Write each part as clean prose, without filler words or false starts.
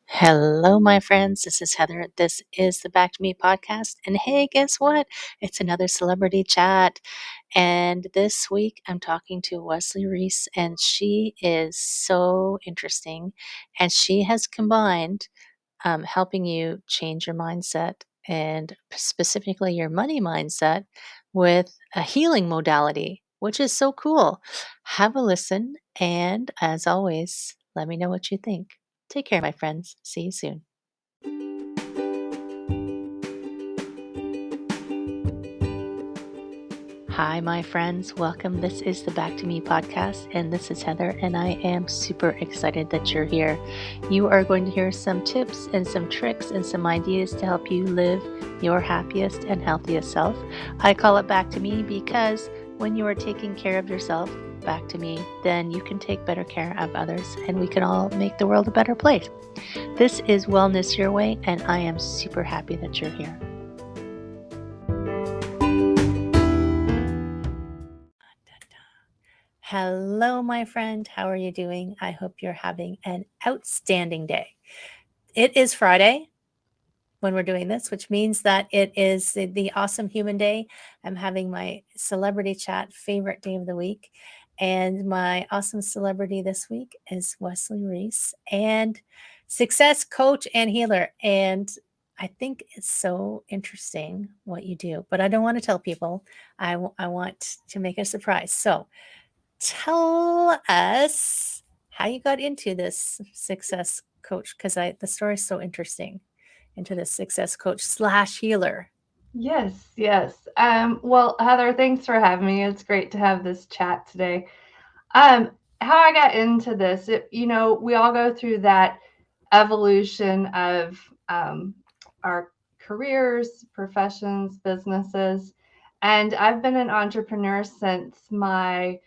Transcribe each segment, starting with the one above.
Hello, my friends. This is Heather. This is the Back to Me podcast. And hey, guess what? It's another celebrity chat. And this week I'm talking to Wesley Reece, and she is so interesting. And she has combined helping you change your mindset and specifically your money mindset with a healing modality, which is so cool. Have a listen. And as always, let me know what you think. Take care, my friends. See you soon. Hi, my friends. Welcome. This is the Back to Me podcast, and this is Heather, and I am super excited that you're here. You are going to hear some tips and some tricks and some ideas to help you live your happiest and healthiest self. I call it Back to Me because when you are taking care of yourself, back to me, then you can take better care of others, and we can all make the world a better place. This is Wellness Your Way, and I am super happy that you're here. Hello, my friend. How are you doing? I hope you're having an outstanding day. It is Friday when we're doing this, which means that it is the Awesome Human Day. I'm having my celebrity chat favorite day of the week. And my awesome celebrity this week is Wesley Reece, and success coach and healer. And I think it's so interesting what you do, but I don't want to tell people. I want to make a surprise. So tell us how you got into this success coach, because the story is so interesting, into this success coach / healer. Yes. Well, Heather, thanks for having me. It's great to have this chat today. How I got into this, we all go through that evolution of our careers, professions, businesses, and I've been an entrepreneur since my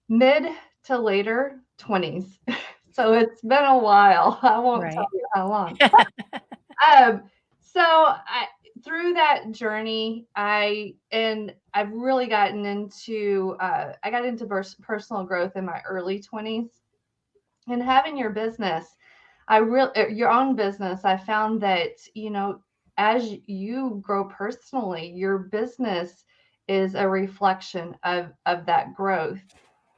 mid to later 20s. So it's been a while. I won't tell Right. you how long. Um, so through that journey, I've really gotten into I got into personal growth in my early 20s, and having your own business. I found that as you grow personally, your business is a reflection of that growth,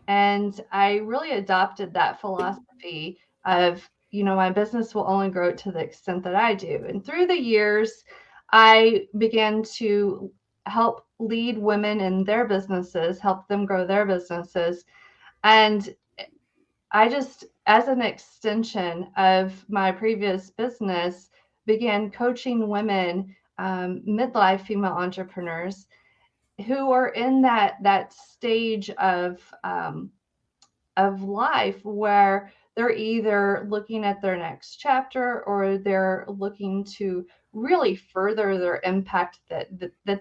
and I really adopted that philosophy of, my business will only grow to the extent that I do. And through the years, I began to help lead women in their businesses, help them grow their businesses. And I just, as an extension of my previous business, began coaching women, midlife female entrepreneurs who are in that stage of life where they're either looking at their next chapter or they're looking to really further their impact that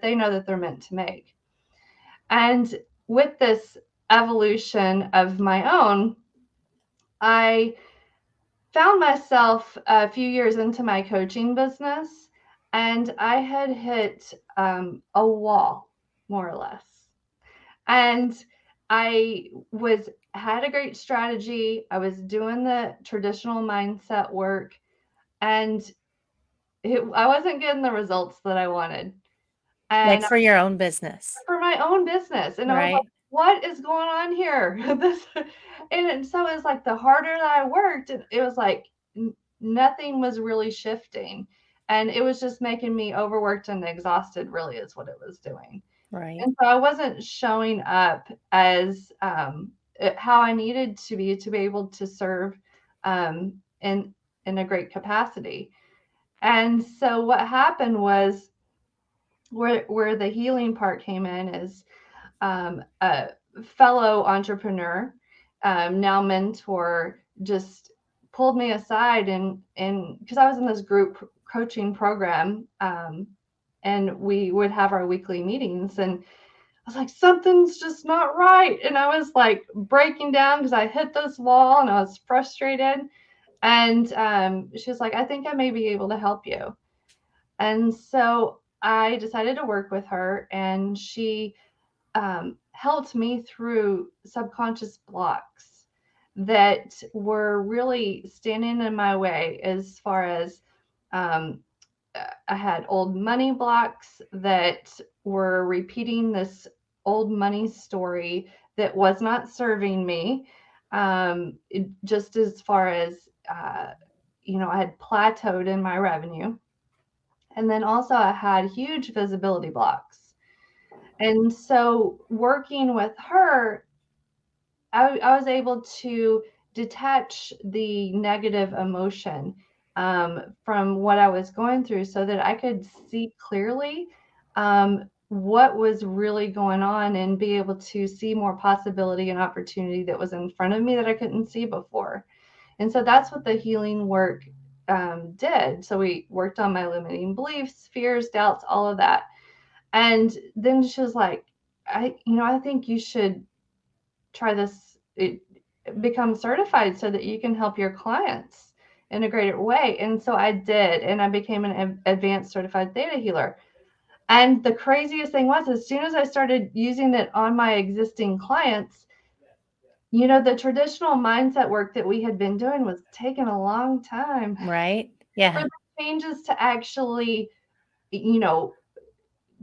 they know that they're meant to make. And with this evolution of my own, I found myself a few years into my coaching business, and I had hit a wall, more or less. And I was had a great strategy. I was doing the traditional mindset work, and I wasn't getting the results that I wanted. Like And for your own business, for my own business, and I was like, right? "What is going on here?" And so it's like the harder that I worked, it was like nothing was really shifting, and it was just making me overworked and exhausted. Really, is what it was doing. Right. And so I wasn't showing up as how I needed to be able to serve in a great capacity. And so what happened was where the healing part came in is a fellow entrepreneur, now mentor, just pulled me aside and because I was in this group coaching program, and we would have our weekly meetings, and I was like, something's just not right. And I was like breaking down because I hit this wall and I was frustrated. And she was like, I think I may be able to help you. And so I decided to work with her, and she helped me through subconscious blocks that were really standing in my way as far as um, I had old money blocks that were repeating this old money story that was not serving me. Just as far as, I had plateaued in my revenue. And then also, I had huge visibility blocks. And so, working with her, I was able to detach the negative emotion from what I was going through so that I could see clearly what was really going on and be able to see more possibility and opportunity that was in front of me that I couldn't see before. And so that's what the healing work did. So we worked on my limiting beliefs, fears, doubts, all of that. And then she was like, I think you should try this, become certified so that you can help your clients in a greater way. And so I did, and I became an advanced certified theta healer. And the craziest thing was, as soon as I started using it on my existing clients, the traditional mindset work that we had been doing was taking a long time Right. for Yeah. the changes to actually, you know,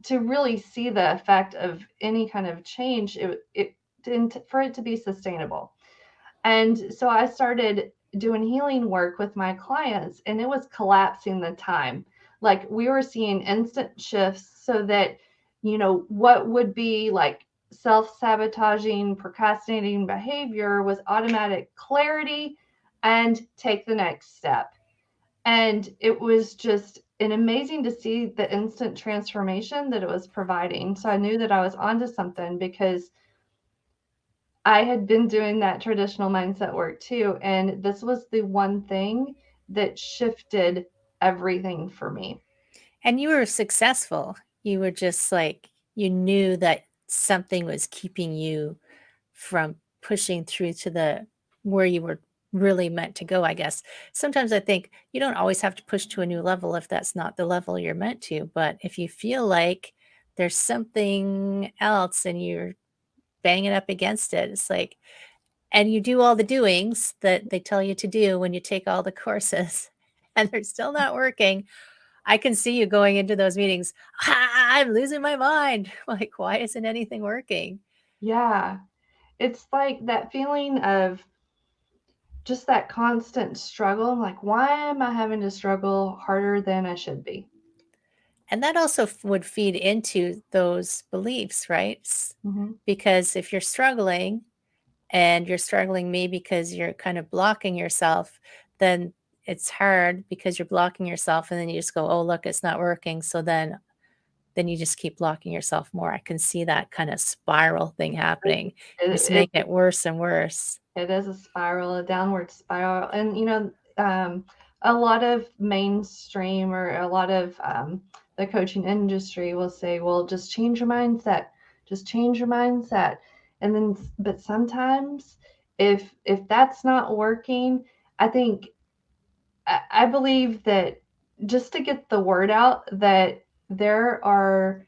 to really see the effect of any kind of change, for it to be sustainable. And so I started doing healing work with my clients, and it was collapsing the time. Like, we were seeing instant shifts so that, what would be like self sabotaging, procrastinating behavior was automatic clarity and take the next step. And it was just an amazing to see the instant transformation that it was providing. So I knew that I was onto something because I had been doing that traditional mindset work too. And this was the one thing that shifted everything for me. And you were successful. You were just like, you knew that something was keeping you from pushing through to the where you were really meant to go, I guess. Sometimes I think you don't always have to push to a new level if that's not the level you're meant to. But if you feel like there's something else and you're banging up against it, it's like, and you do all the doings that they tell you to do when you take all the courses and they're still not working. I can see you going into those meetings. I'm losing my mind. Like, why isn't anything working? Yeah. It's like that feeling of just that constant struggle. I'm like, why am I having to struggle harder than I should be? And that also would feed into those beliefs, right? Mm-hmm. Because if you're struggling and you're struggling maybe because you're kind of blocking yourself, then it's hard because you're blocking yourself and then you just go, oh, look, it's not working. So then you just keep blocking yourself more. I can see that kind of spiral thing happening. Just It, make it worse and worse. It is a spiral, a downward spiral. And, a lot of mainstream or a lot of the coaching industry will say, well, just change your mindset, just change your mindset. And then, but sometimes if that's not working, I think, I believe that just to get the word out that there are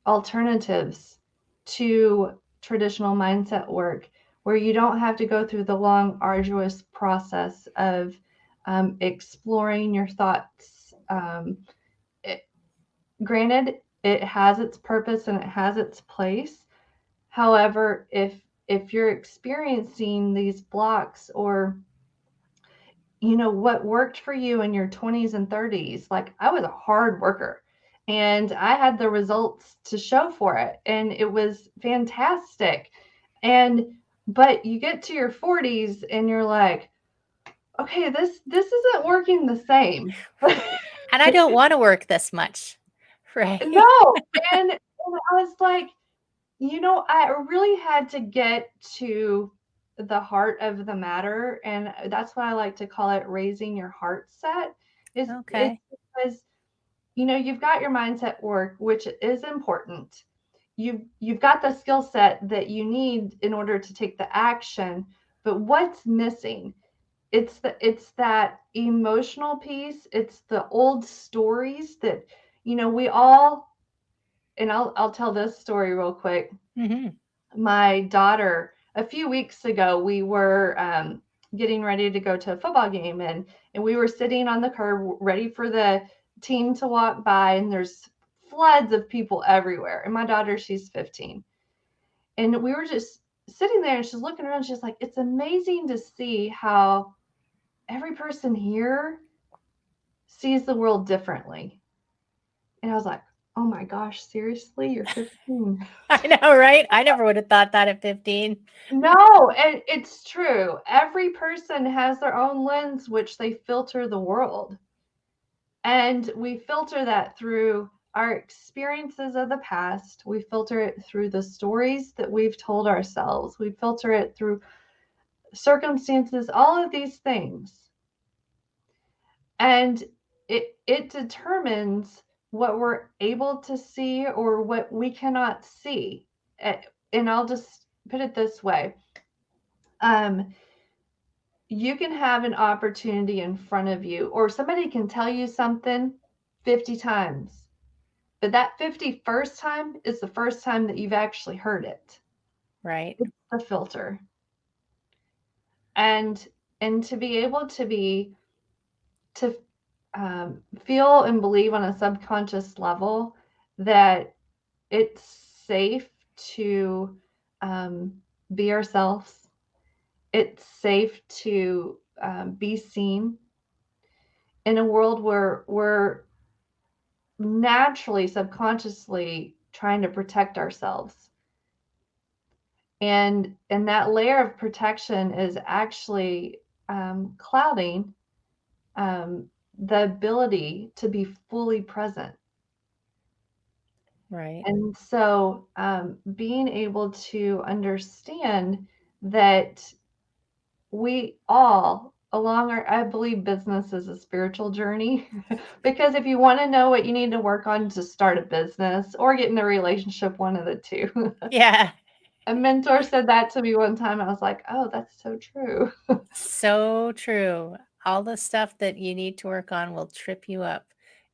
alternatives to traditional mindset work where you don't have to go through the long, arduous process of exploring your thoughts. It, Granted, it has its purpose and it has its place. However, if you're experiencing these blocks, or what worked for you in your 20s and 30s, like, I was a hard worker and I had the results to show for it, and it was fantastic. But you get to your 40s and you're like, okay, this isn't working the same. And I don't want to work this much. Right. No. And I was like, I really had to get to the heart of the matter, and that's what I like to call it, raising your heart set. It's Okay. because you've got your mindset work, which is important. You've got the skill set that you need in order to take the action, but what's missing? It's that emotional piece. It's the old stories that we all. And I'll tell this story real quick. Hmm. My daughter, a few weeks ago, we were getting ready to go to a football game, and we were sitting on the curb ready for the team to walk by, and there's floods of people everywhere. And my daughter, she's 15. And we were just sitting there, and she's looking around. She's like, it's amazing to see how every person here sees the world differently. And I was like, oh my gosh, seriously? You're 15? I know, right? I never would have thought that at 15. No, and it's true. Every person has their own lens which they filter the world. And we filter that through our experiences of the past. We filter it through the stories that we've told ourselves. We filter it through circumstances, all of these things. And it determines what we're able to see or what we cannot see. And I'll just put it this way. You can have an opportunity in front of you, or somebody can tell you something 50 times, but that 51st time is the first time that you've actually heard it. Right. It's the filter. And to be able to feel and believe on a subconscious level that it's safe to be ourselves. It's safe to be seen in a world where we're naturally, subconsciously trying to protect ourselves. And that layer of protection is actually clouding the ability to be fully present. Right. And so being able to understand that we all along our, I believe business is a spiritual journey because if you want to know what you need to work on to start a business or get in a relationship, one of the two. Yeah. A mentor said that to me one time. I was like, oh, that's so true. So true. All the stuff that you need to work on will trip you up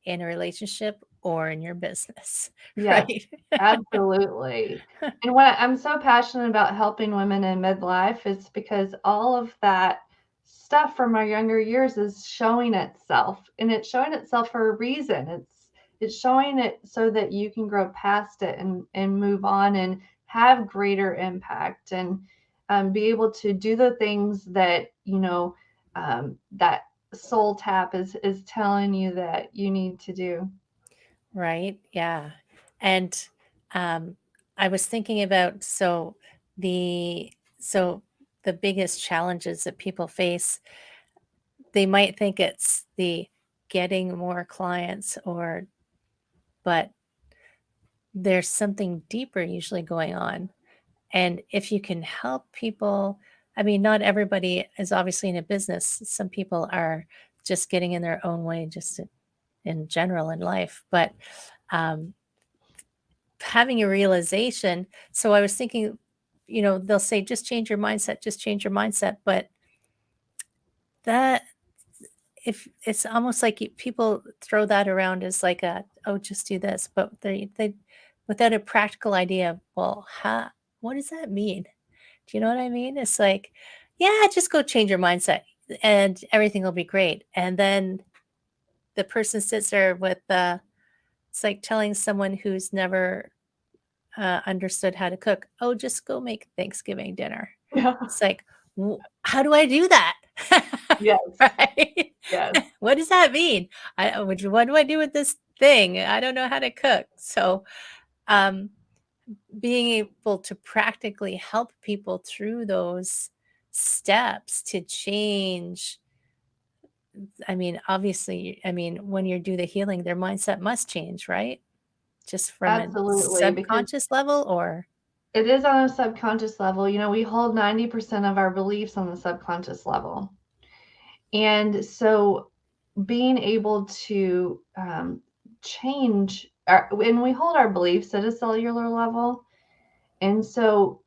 in a relationship or in your business. Yes, Right. absolutely. And what I'm so passionate about helping women in midlife is because all of that stuff from our younger years is showing itself, and it's showing itself for a reason. It's showing it so that you can grow past it and move on and have greater impact and be able to do the things that that soul tap is telling you that you need to do. Right. Yeah. And I was thinking about the so the biggest challenges that people face, they might think it's the getting more clients but there's something deeper usually going on. And if you can help people, I mean, not everybody is obviously in a business. Some people are just getting in their own way, just in general in life. But um, having a realization. So I was thinking, they'll say, just change your mindset, just change your mindset. But that, if it's almost like people throw that around as like oh, just do this, but they without a practical idea of, well, what does that mean? Do you know what I mean? It's like, yeah, just go change your mindset and everything will be great. And then the person sits there with it's like telling someone who's never understood how to cook, oh, just go make Thanksgiving dinner. Yeah. It's like, how do I do that? Yes. Right? Yes. What does that mean? What do I do with this thing? I don't know how to cook. So, um, being able to practically help people through those steps to change. I mean, obviously, when you do the healing, their mindset must change, right? Just from a Absolutely, because subconscious level or it is on a subconscious level. We hold 90% of our beliefs on the subconscious level. And so being able to change, and we hold our beliefs at a cellular level. And so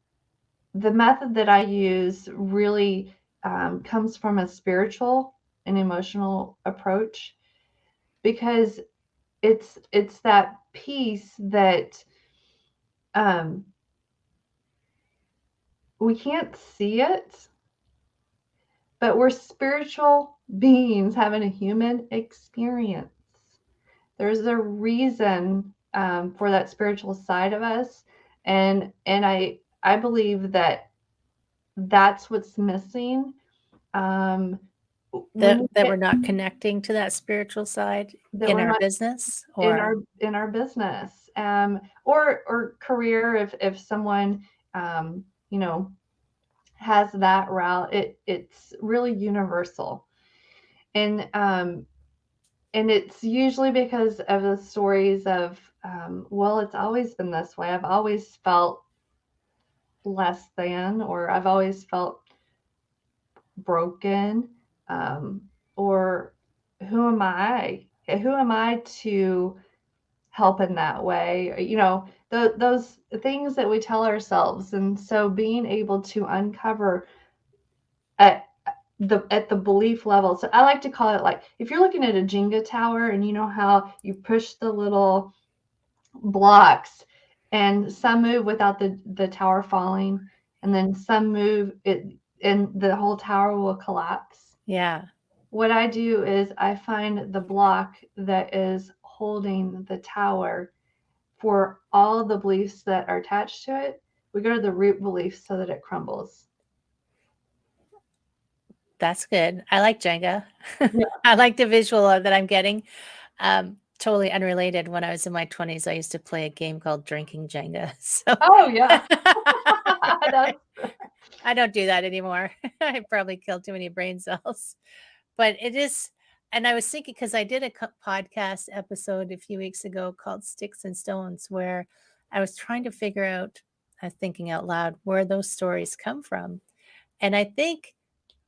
the method that I use really comes from a spiritual and emotional approach because it's that piece that we can't see it, but we're spiritual beings having a human experience. There's a reason for that spiritual side of us, and I believe that that's what's missing. Um, when that you that we're get not connecting to that spiritual side that in we're our not business in or our business, or career, if someone you know has that route, it's really universal. And and it's usually because of the stories of, well, it's always been this way. I've always felt less than, or I've always felt broken, um, or who am I? Who am I to help in that way? Those things that we tell ourselves. And so being able to uncover at the belief level. So I like to call it, like, if you're looking at a Jenga tower and you know how you push the little blocks and some move without the tower falling, and then some move it and the whole tower will collapse. yeah. What I do is I find the block that is holding the tower for all the beliefs that are attached to it. We go to the root beliefs so that it crumbles. That's good. I like Jenga. Yeah. I like the visual that I'm getting. Totally unrelated. When I was in my 20s, I used to play a game called Drinking Jenga. So Oh yeah. That's I don't do that anymore. I probably killed too many brain cells. But it is, and I was thinking, because I did a podcast episode a few weeks ago called Sticks and Stones, where I was trying to figure out, thinking out loud, where those stories come from. And I think,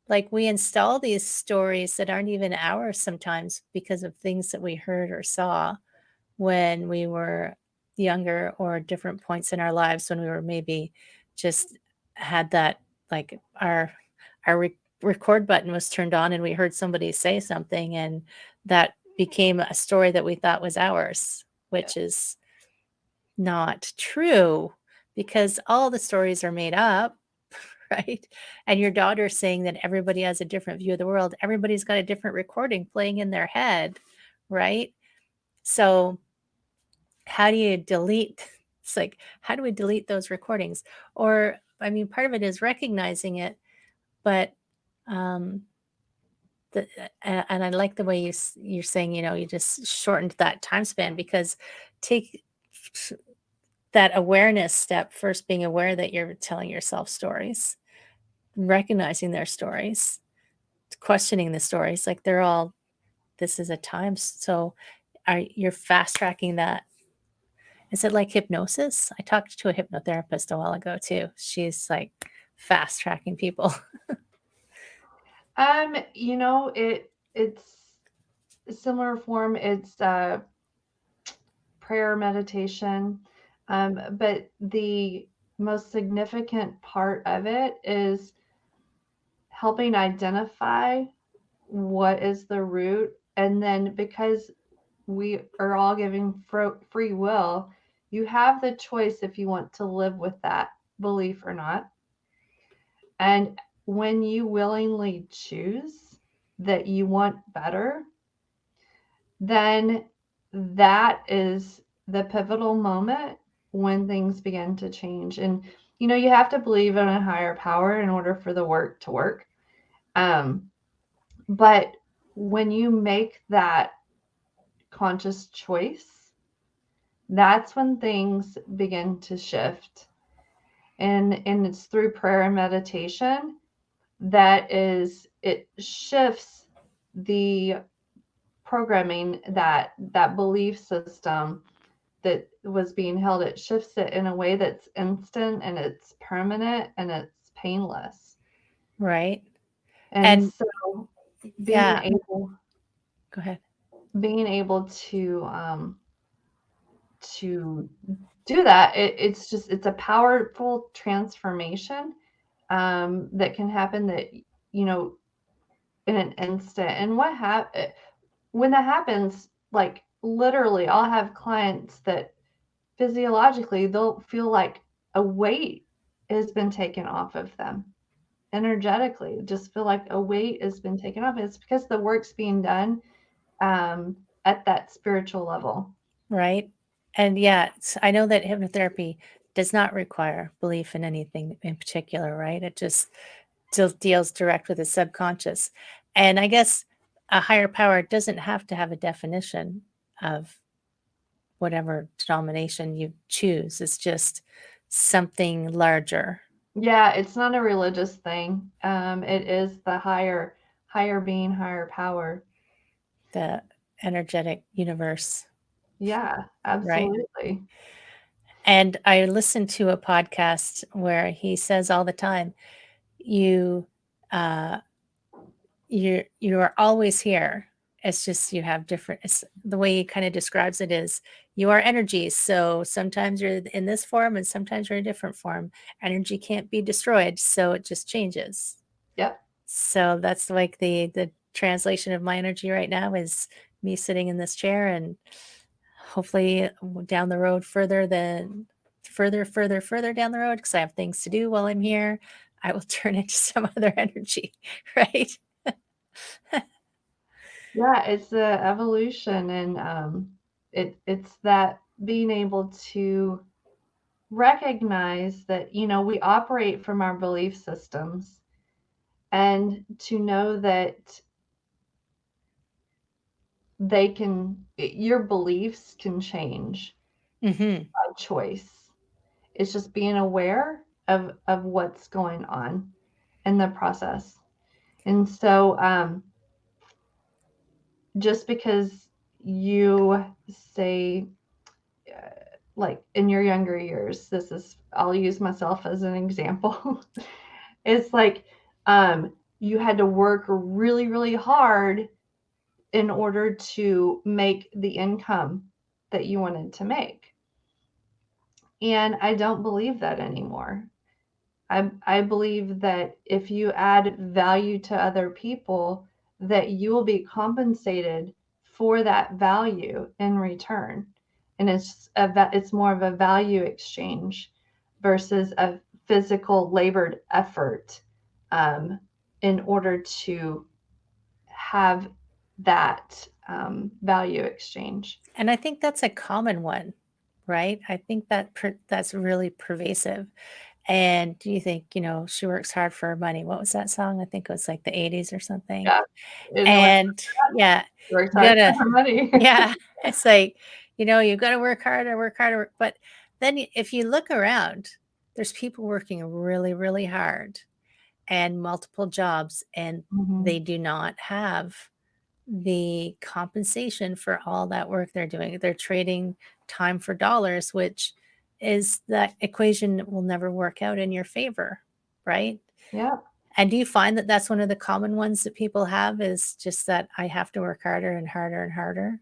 like, we install these stories that aren't even ours sometimes because of things that we heard or saw when we were younger, or different points in our lives when we were maybe just had that, like, our record button was turned on and we heard somebody say something, and that became a story that we thought was ours, yeah. which is not true, because all the stories are made up. Right? And your daughter's saying that everybody has a different view of the world. Everybody's got a different recording playing in their head, right? So how do you delete? It's like, how do we delete those recordings? Or, I mean, part of it is recognizing it, but um, and I like the way you're saying, you just shortened that time span, because take that awareness step first, being aware that you're telling yourself stories, recognizing their stories, questioning the stories, like they're all, this is a time. So you're fast tracking that. Is it like hypnosis? I talked to a hypnotherapist a while ago too. She's like fast tracking people. It's a similar form. It's prayer, meditation, but the most significant part of it is helping identify what is the root. And then, because we are all giving free will, you have the choice if you want to live with that belief or not. And when you willingly choose that you want better, then that is the pivotal moment when things begin to change. And you have to believe in a higher power in order for the work to work. But when you make that conscious choice, that's when things begin to shift. And it's through prayer and meditation that it shifts the programming, that belief system that was being held. It shifts it in a way that's instant, and it's permanent, and it's painless. Right. And And so being yeah, able go ahead. being able to do that, it's a powerful transformation that can happen, that you know in an instant. And when that happens, like, literally, I'll have clients that physiologically they'll feel like a weight has been taken off of them energetically. Just feel like a weight has been taken off. It's because the work's being done at that spiritual level. Right. And yeah, I know that hypnotherapy does not require belief in anything in particular, right? It just deals direct with the subconscious. And I guess a higher power doesn't have to have a definition of whatever denomination you choose. It's just something larger. Yeah, it's not a religious thing. It is the higher being, higher power. The energetic universe, Yeah, right? absolutely. And I listened to a podcast where he says all the time, you uh you are always here. It's just you have different the way he kind of describes it is you are energies. So sometimes you're in this form and sometimes you're in a different form. Energy can't be destroyed, so it just changes. Yep. So that's like the translation of my energy right now is me sitting in this chair, and hopefully down the road further down the road, because I have things to do while I'm here, I will turn into some other energy, right? Yeah, it's the evolution, and it's that being able to recognize that we operate from our belief systems, and to know that your beliefs can change Hmm. by choice. It's just being aware of what's going on in the process. And so just because you say, uh, like in your younger years, I'll use myself as an example. It's like you had to work really, really hard in order to make the income that you wanted to make. And I don't believe that anymore. I believe that if you add value to other people, that you will be compensated for that value in return. And it's more of a value exchange versus a physical labored effort um, in order to have that value exchange. And I think that's a common one, right? I think that's really pervasive. And do you think, she works hard for her money? What was that song? I think it was like the 80s or something. Yeah, anyone And yeah, works you hard gotta, for money. yeah, it's like, you've got to work harder. But then if you look around, there's people working really, really hard and multiple jobs, and Mhm. they do not have the compensation for all that work they're doing. They're trading time for dollars, which is that equation that will never work out in your favor, right? Yeah. And do you find that that's one of the common ones that people have is just that I have to work harder and harder and harder?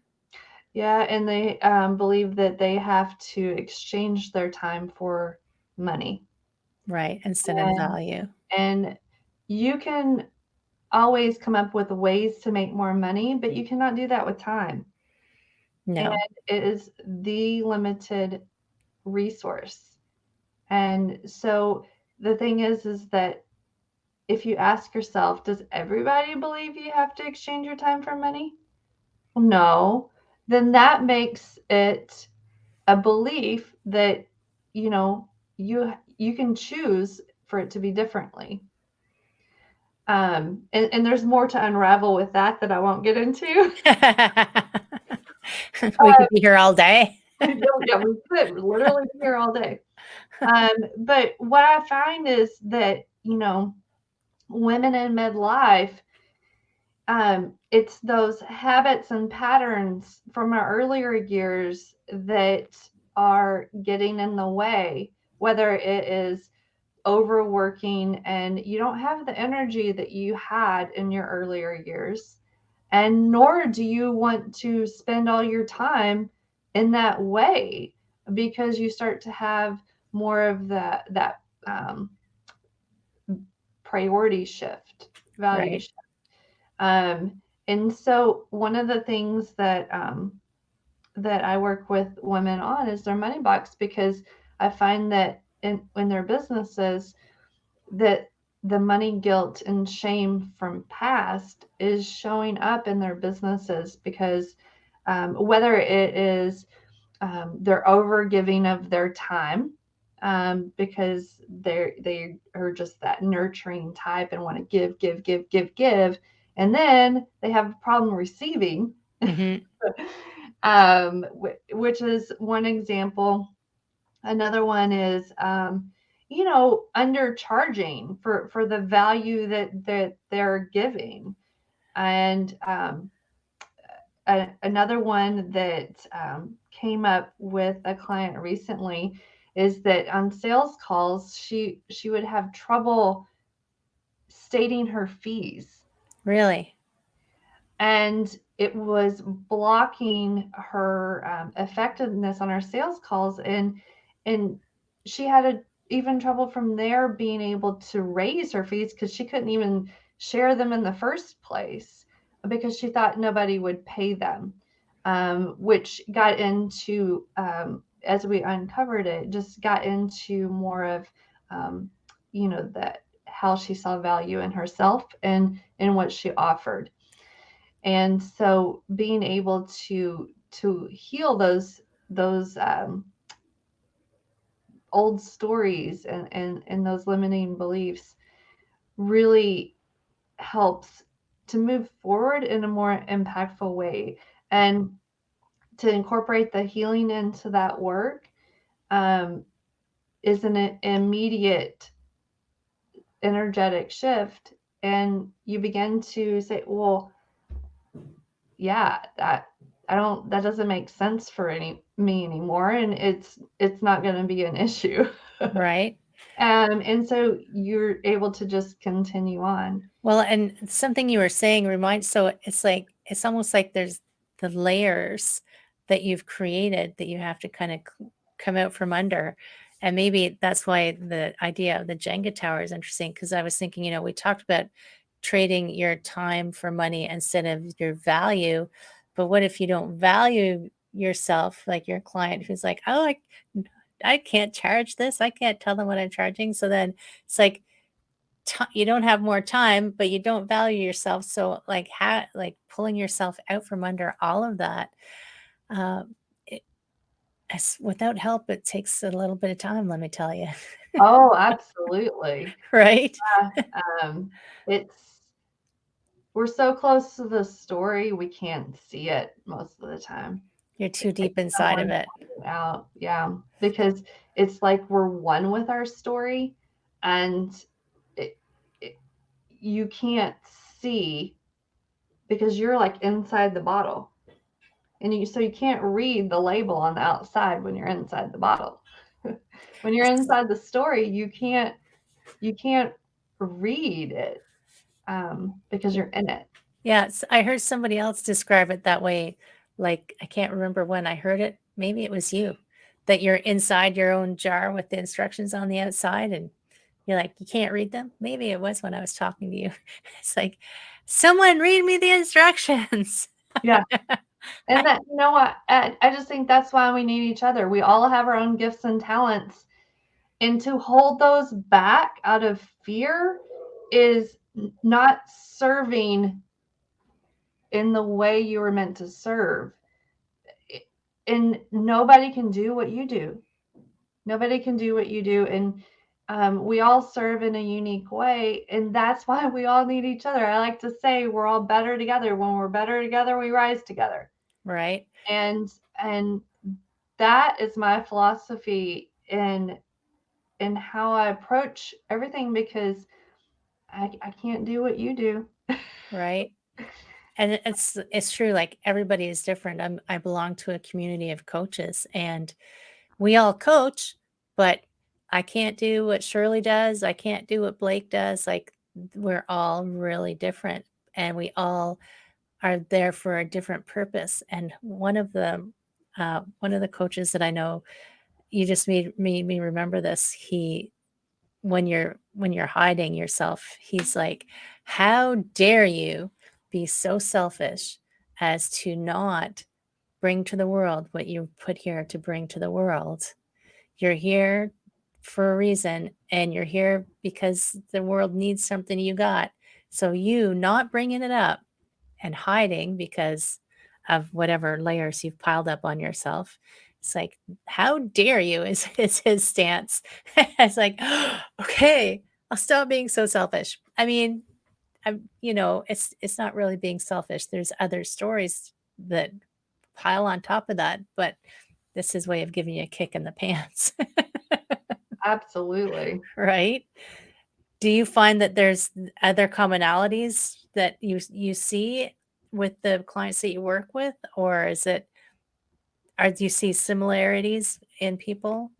Yeah, and they believe that they have to exchange their time for money. Right, instead of And, value. and you can always come up with ways to make more money, but you cannot do that with time. And No. it is the limited resource. And so the thing is that if you ask yourself, does everybody believe you have to exchange your time for money? No. Then that makes it a belief that you know you can choose for it to be differently. And there's more to unravel with that I won't get into. We could be here all day. Yeah, we could literally be here all day. But what I find is that women in midlife, it's those habits and patterns from our earlier years that are getting in the way, whether it is overworking and you don't have the energy that you had in your earlier years, and nor do you want to spend all your time in that way because you start to have more of that priority shift, value Right. shift. And so one of the things that I work with women on is their money box, because I find that in their businesses, that the money guilt and shame from past is showing up in their businesses because whether it is they're over giving of their time because they are just that nurturing type and want to give, and then they have a problem receiving, Mm-hmm. which is one example. Another one is undercharging for the value that they're giving. And another one that came up with a client recently is that on sales calls she would have trouble stating her fees, Really? and it was blocking her effectiveness on her sales calls, and she had even trouble from there being able to raise her fees because she couldn't even share them in the first place because she thought nobody would pay them, which got into as we uncovered it, just got into more of that how she saw value in herself and in what she offered. And so being able to heal those old stories and those limiting beliefs really helps to move forward in a more impactful way, and to incorporate the healing into that work um, is an immediate energetic shift, and you begin to say, well, yeah, that doesn't make sense for me anymore, and it's not going to be an issue. Right. And so you're able to just continue on. Well, and something you were saying reminds, so it's almost like there's the layers that you've created that you have to kind of come out from under. And maybe that's why the idea of the Jenga tower is interesting, because I was thinking, we talked about trading your time for money instead of your value. But what if you don't value yourself, like your client who's like, oh, I can't charge this. I can't tell them what I'm charging. So then it's like, you don't have more time, but you don't value yourself. So like pulling yourself out from under all of that, um, it, without help, it takes a little bit of time, let me tell you. Oh, absolutely. Right? Um, it's we're so close to the story, we can't see it most of the time. You're It too takes deep inside of someone it. pointing it out, yeah, because it's like we're one with our story, and it, it, you can't see because you're like inside the bottle, and you can't read the label on the outside when you're inside the bottle. When you're inside the story, you can't read it because you're in it. Yeah, I heard somebody else describe it that way. Like, I can't remember when I heard it. Maybe it was you, that you're inside your own jar with the instructions on the outside, and you're like, you can't read them. Maybe it was when I was talking to you. It's like, someone read me the instructions. Yeah. I, And that, what, I just think that's why we need each other. We all have our own gifts and talents. And to hold those back out of fear is not serving in the way you were meant to serve. And nobody can do what you do. Nobody can do what you do. And we all serve in a unique way. And that's why we all need each other. I like to say we're all better together. When we're better together, we rise together. right. And that is my philosophy in how I approach everything, because I can't do what you do. Right. And it's true. Like, everybody is different. I belong to a community of coaches, and we all coach, but I can't do what Shirley does. I can't do what Blake does. Like, we're all really different, and we all are there for a different purpose. And one of the coaches that I know, you just made me remember this. When you're hiding yourself, he's like, how dare you be so selfish as to not bring to the world what you put here to bring to the world. You're here for a reason, and you're here because the world needs something you got. So you not bringing it up and hiding because of whatever layers you've piled up on yourself. It's like, how dare you is his stance. It's like, okay, I'll stop being so selfish. I mean, it's not really being selfish. There's other stories that pile on top of that, but this is his way of giving you a kick in the pants, Absolutely. right? Do you find that there's other commonalities that you see with the clients that you work with, or do you see similarities in people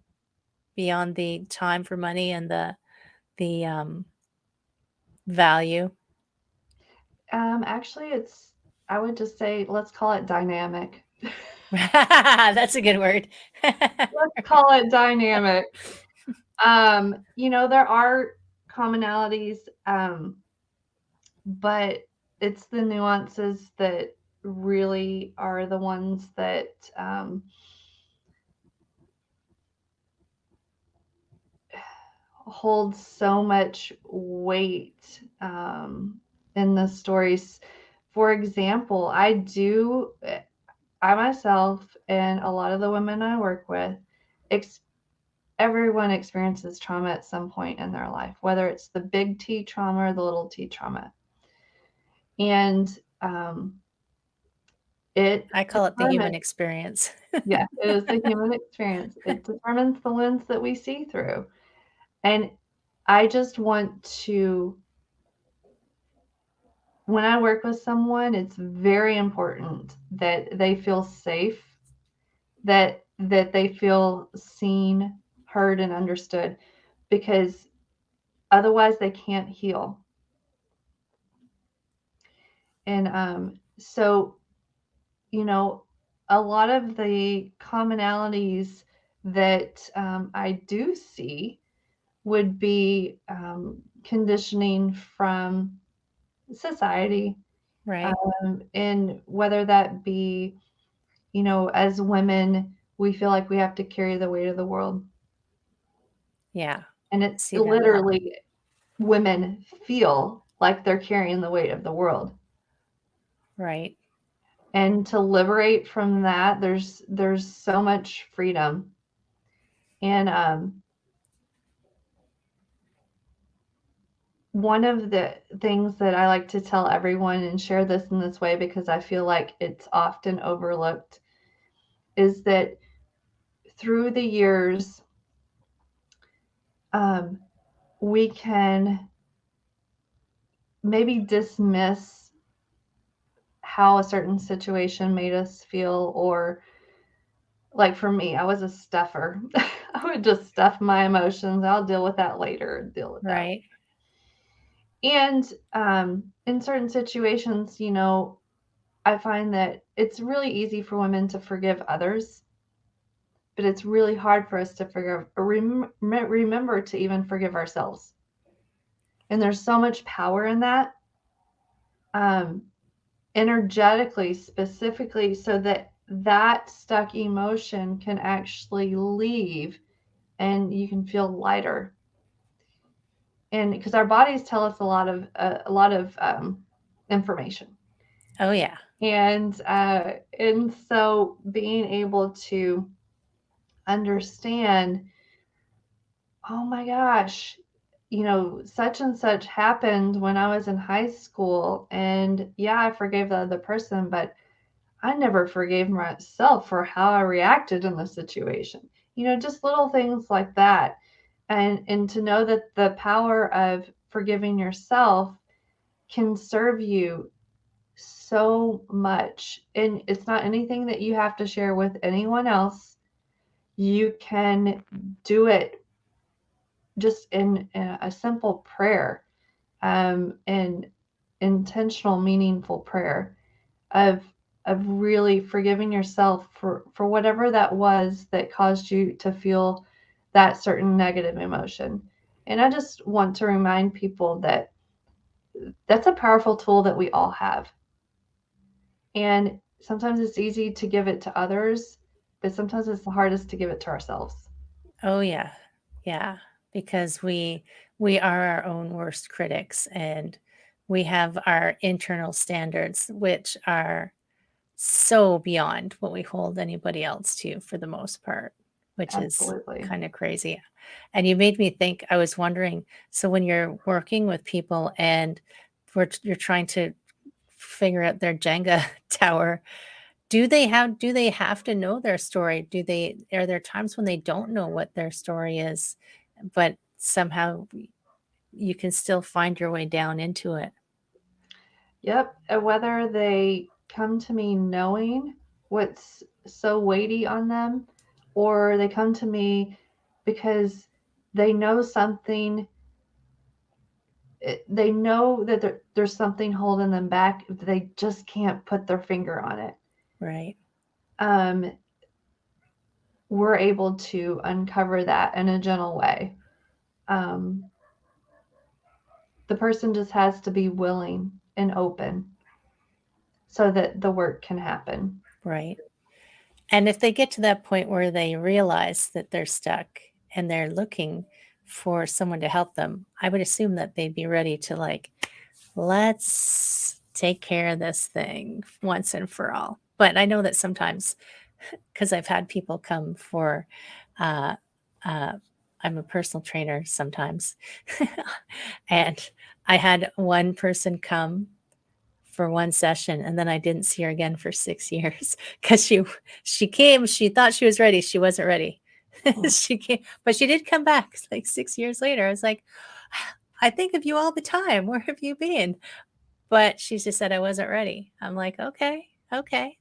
beyond the time for money and the value? Actually, I would just say, let's call it dynamic. That's a good word. Let's call it dynamic. There are commonalities, but it's the nuances that really are the ones that hold so much weight in the stories. For example, I myself and a lot of the women I work with, everyone experiences trauma at some point in their life, whether it's the big T trauma or the little T trauma. And it I call it the human determines, experience. yeah, it is the human experience. It determines the lens that we see through. And I just want to, when I work with someone, it's very important that they feel safe, that they feel seen, heard, and understood, because otherwise they can't heal. And so, a lot of the commonalities that I do see would be conditioning from society, Right. and whether that be, as women, we feel like we have to carry the weight of the world. Yeah. And I it's see that a lot. literally women feel like they're carrying the weight of the world. Right. And to liberate from that, there's so much freedom. And one of the things that I like to tell everyone and share this in this way, because I feel like it's often overlooked, is that through the years, we can maybe dismiss how a certain situation made us feel, or like for me, I was a stuffer. I would just stuff my emotions. I'll deal with that later, deal with that. Right. And in certain situations, I find that it's really easy for women to forgive others, but it's really hard for us to forgive or remember to even forgive ourselves. And there's so much power in that, um, energetically, specifically, so that stuck emotion can actually leave and you can feel lighter. And because our bodies tell us a lot of information. Oh, yeah. And so being able to understand, oh my gosh, such and such happened when I was in high school, and yeah, I forgave the other person, but I never forgave myself for how I reacted in the situation. Just little things like that. And to know that the power of forgiving yourself can serve you so much. And it's not anything that you have to share with anyone else. You can do it just in a simple prayer, and intentional, meaningful prayer of really forgiving yourself for whatever that was that caused you to feel that certain negative emotion. And I just want to remind people that that's a powerful tool that we all have. And sometimes it's easy to give it to others, but sometimes it's the hardest to give it to ourselves. Oh, yeah. Yeah, because we are our own worst critics, and we have our internal standards, which are so beyond what we hold anybody else to for the most part, which is Absolutely. kind of crazy. And you made me think, I was wondering, so when you're working with people and you're trying to figure out their Jenga tower, do they have to know their story? Are there times when they don't know what their story is, but somehow you can still find your way down into it? Yep. And whether they come to me knowing what's so weighty on them, or they come to me because they know something, they know that there's something holding them back, they just can't put their finger on it. Right. Um, we're able to uncover that in a gentle way. Um, the person just has to be willing and open so that the work can happen. Right. And if they get to that point where they realize that they're stuck and they're looking for someone to help them, I would assume that they'd be ready to, like, let's take care of this thing once and for all. But I know that sometimes, because I've had people come for, uh, uh, I'm a personal trainer sometimes, and I had one person come for one session, and then I didn't see her again for 6 years because she came, she thought she was ready, she wasn't ready. She came, but she did come back, like, 6 years later. I was like, "I think of you all the time. Where have you been?" But she just said, "I wasn't ready." I'm like, "Okay, okay.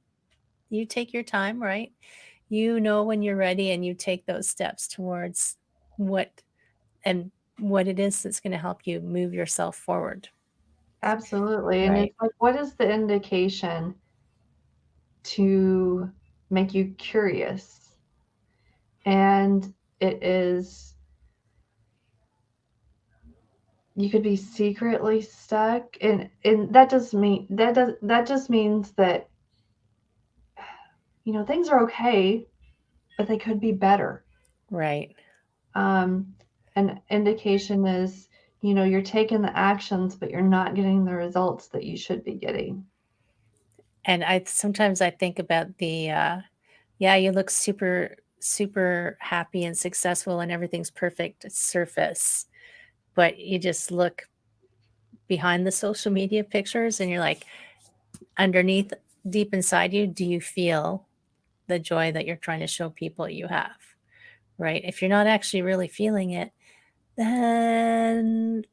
You take your time, right? You know when you're ready, and you take those steps towards what and what it is that's gonna help you move yourself forward." Absolutely. And Right, it's like, what is the indication to make you curious? And it is, you could be secretly stuck, and that just means that, things are okay, but they could be better. right. Um, an indication is, you're taking the actions, but you're not getting the results that you should be getting. And I think about yeah, you look super, super happy and successful and everything's perfect surface, but you just look behind the social media pictures and you're like, underneath, deep inside you, do you feel the joy that you're trying to show people you have? Right? If you're not actually really feeling it, then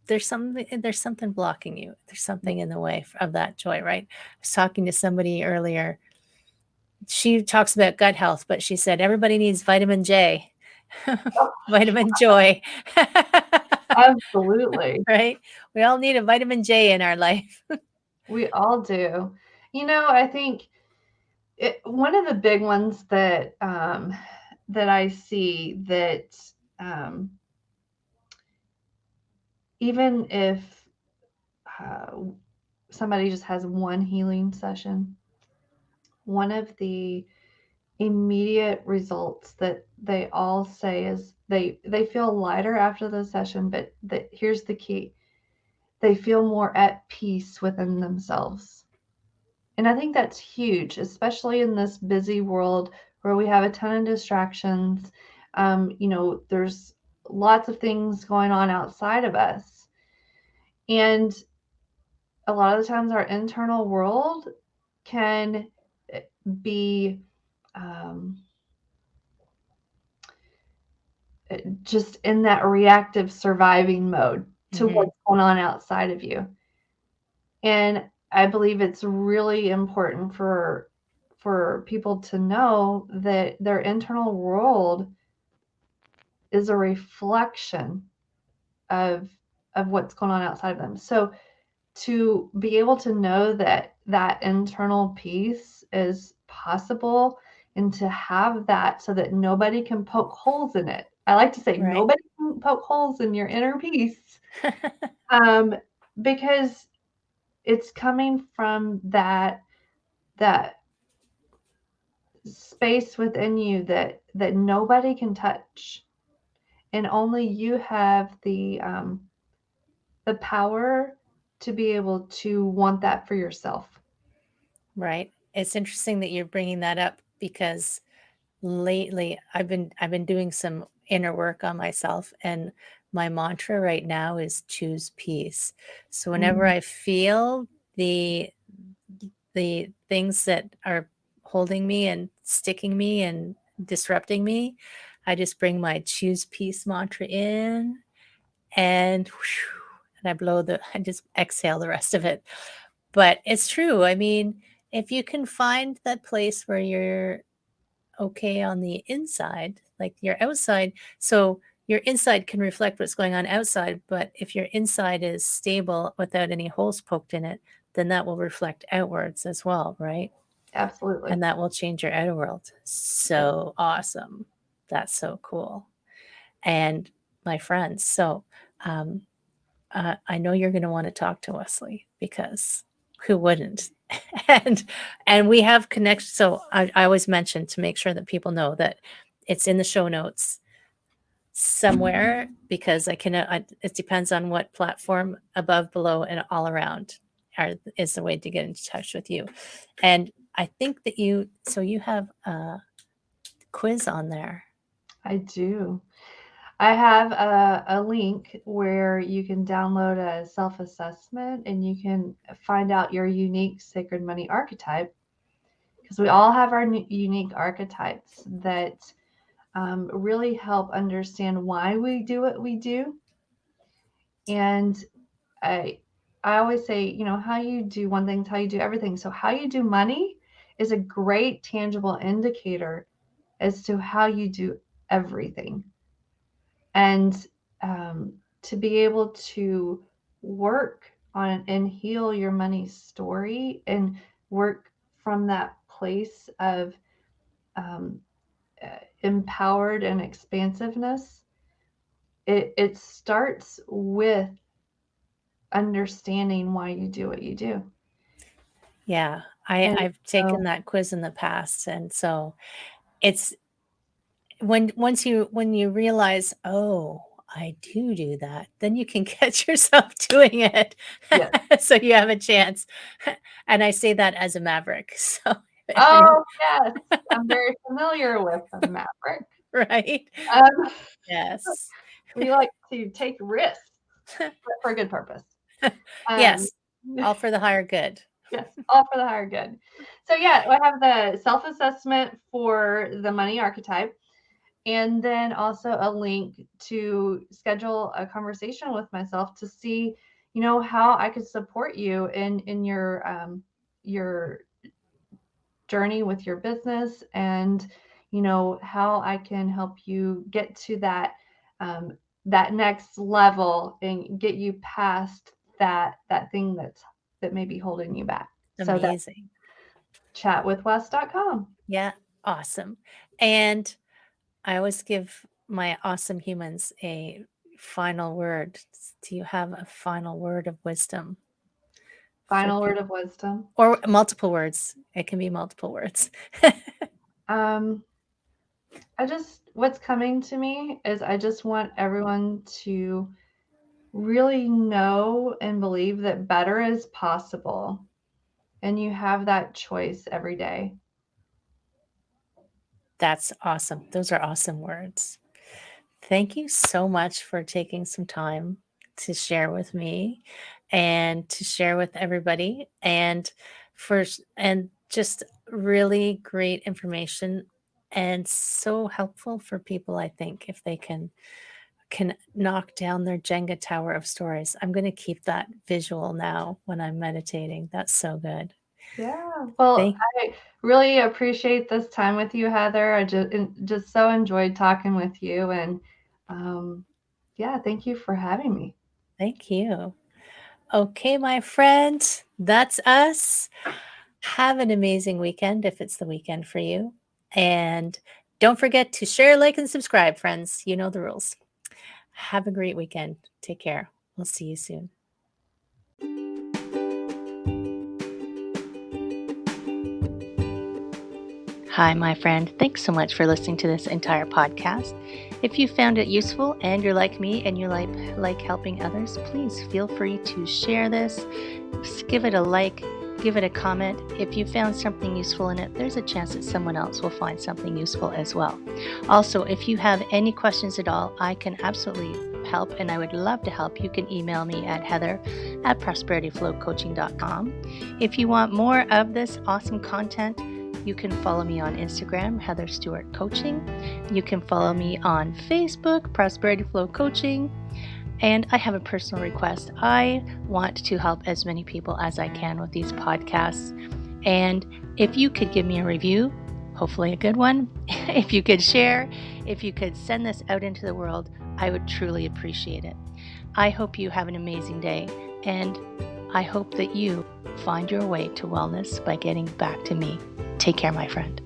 there's something blocking you. There's something in the way of that joy, right? I was talking to somebody earlier. She talks about gut health, but she said everybody needs vitamin J, vitamin joy. Absolutely. Right? We all need a vitamin J in our life. We all do. I think one of the big ones that I see that, um, even if uh, somebody just has one healing session, one of the immediate results that they all say is they feel lighter after the session, but here's the key: they feel more at peace within themselves. And I think that's huge, especially in this busy world where we have a ton of distractions. There's lots of things going on outside of us. And a lot of the times, our internal world can be, um, just in that reactive surviving mode to Mhm. what's going on outside of you. And I believe it's really important for people to know that their internal world is a reflection of what's going on outside of them. So to be able to know that that internal peace is possible, and to have that so that nobody can poke holes in it. I like to say Right. nobody can poke holes in your inner peace, um, because it's coming from that space within you that nobody can touch. and only you have the power to be able to want that for yourself. Right. It's interesting that you're bringing that up because lately I've been doing some inner work on myself, and my mantra right now is choose peace. So whenever Mm, I feel the things that are holding me and sticking me and disrupting me, I just bring my choose peace mantra in, and whew, and I just exhale the rest of it. But it's true. I mean, if you can find that place where you're okay on the inside, like your outside, so your inside can reflect what's going on outside, but if your inside is stable without any holes poked in it, then that will reflect outwards as well, right? absolutely. And that will change your outer world. Yep. So awesome. That's so cool. And my friends, so um, I know you're going to want to talk to Wesley because who wouldn't? and we have connections. So I always mention to make sure that people know that it's in the show notes somewhere because it depends on what platform, above, below, and all around is the way to get in touch with you. And I think that you have a quiz on there. I do. I have a link where you can download a self assessment and you can find out your unique sacred money archetype, because we all have our unique archetypes that really help understand why we do what we do. And I, I always say, how you do one thing is how you do everything. So, how you do money is a great tangible indicator as to how you do everything. And to be able to work on and heal your money story and work from that place of um, empowered and expansiveness, it starts with understanding why you do what you do. Yeah, And I've so, taken that quiz in the past, and so it's when you realize, oh, I do that, then you can catch yourself doing it, yes. so you have a chance. And I say that as a maverick. So if you're Oh, yes. I'm very familiar with the Maverick. right, Um, yes, we like to take risks for a good purpose. Um, yes, all for the higher good. yes, all for the higher good. So yeah, I have the self-assessment for the money archetype, and then also a link to schedule a conversation with myself to see, how I could support you in your journey with your business, and how I can help you get to that next level and get you past that thing that may be holding you back. So that's Amazing. chatwithwes.com. Yeah, awesome. And I always give my awesome humans a final word. Do you have a final word of wisdom for Final word people? of wisdom. Or multiple words? It can be multiple words. Um, what's coming to me is I just want everyone to really know and believe that better is possible, and you have that choice every day. That's awesome. Those are awesome words. Thank you so much for taking some time to share with me and to share with everybody, and just really great information, and so helpful for people, I think, if they can knock down their Jenga tower of stories. I'm going to keep that visual now when I'm meditating. That's so good. Yeah. Well, Thank I really appreciate this time with you, Heather. I just so enjoyed talking with you, and um, yeah, thank you for having me. thank you. Okay, my friend, that's us. Have an amazing weekend if it's the weekend for you. And don't forget to share, like, and subscribe, friends. You know the rules. Have a great weekend. Take care. We'll see you soon. Hi, my friend. Thanks so much for listening to this entire podcast. If you found it useful and you're like me and you like helping others, please feel free to share this. Give it a like, give it a comment. If you found something useful in it, there's a chance that someone else will find something useful as well. Also, if you have any questions at all, I can absolutely help, and I would love to help. You can email me at heather@prosperityflowcoaching.com. If you want more of this awesome content, you can follow me on Instagram, Heather Stewart Coaching. You can follow me on Facebook, Prosperity Flow Coaching. And I have a personal request. I want to help as many people as I can with these podcasts. And if you could give me a review, hopefully a good one, if you could share, if you could send this out into the world, I would truly appreciate it. I hope you have an amazing day, and I hope that you find your way to wellness by getting back to me. Take care, my friend.